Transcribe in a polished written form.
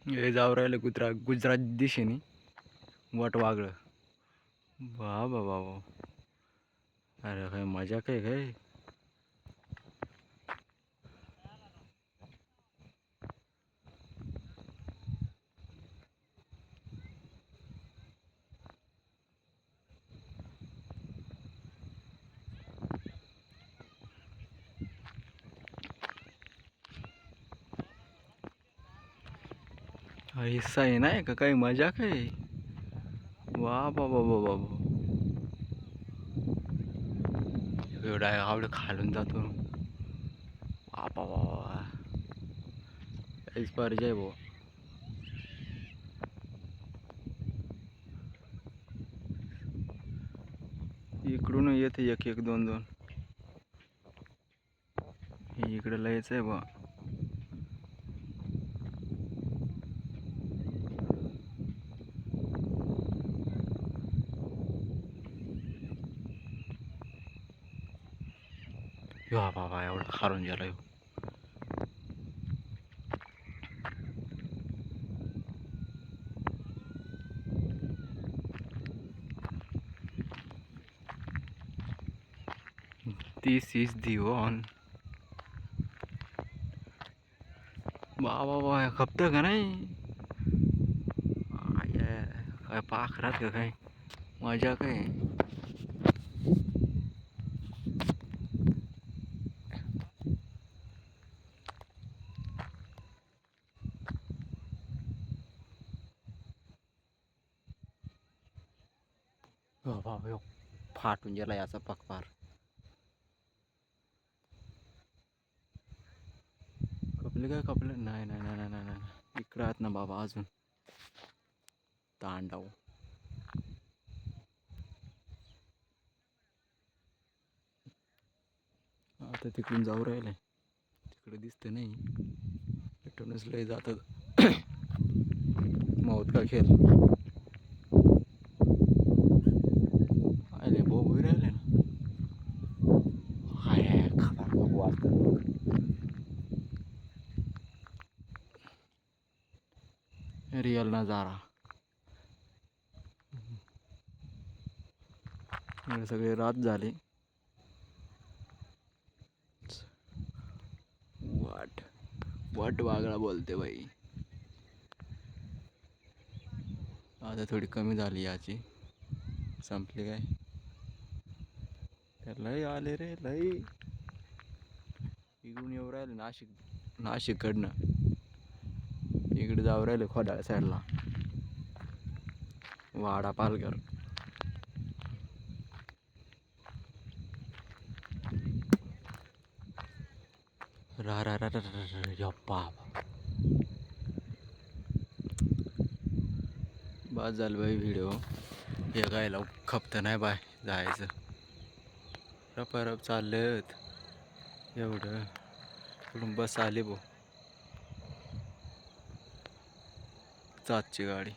हे जाऊ राहिलं गुजरात दिशेने वट वागळं. वा वा वा वा. अरे काय मजा काय काय. हा हिस्सा आहे नाही का काही मजा काय. वा बाबा बाबा. एवढा आवड खालून जातो. बाबा बाबा काहीच पाहिजे भाऊ. इकडून येते एक एक दोन दोन. इकडे लयच आहे बा. वा बाबा एवढा खालून गेला. This is the one. बाबा खपतं का नाही. काय पाखरात का काय मजा काय. बाबा फाटून गेला याचा पकपार. कपले काय कपले नाही नाही नाही नाही नाही. इकडं आहेत ना बाबा अजून तांडव. आता तिकडून जाऊ राहिले. तिकडे दिसते नाही. इथूनच लय जातात. मौत का खेळ. आले बोबी राहिले ना. हाय खतरनाक वाजतात. रियल नजारा. सगळे रात झाली. वट वागळा बोलते बाई. आता थोडी कमी झाली याची. संपली काय. लय आले रे लय. इकडून येऊ राहिले नाशिककडनं. इकडे जाऊ राहिले खोडाळ साईडला. वाडा पालघर. रा रा रा रा यप्पा. बस झालं बाई व्हिडिओ. हे गायला खपतं नाही बाय जायचं. रप चाललेत एवढं. कुठून बस आली भाऊ. 7ची गाडी.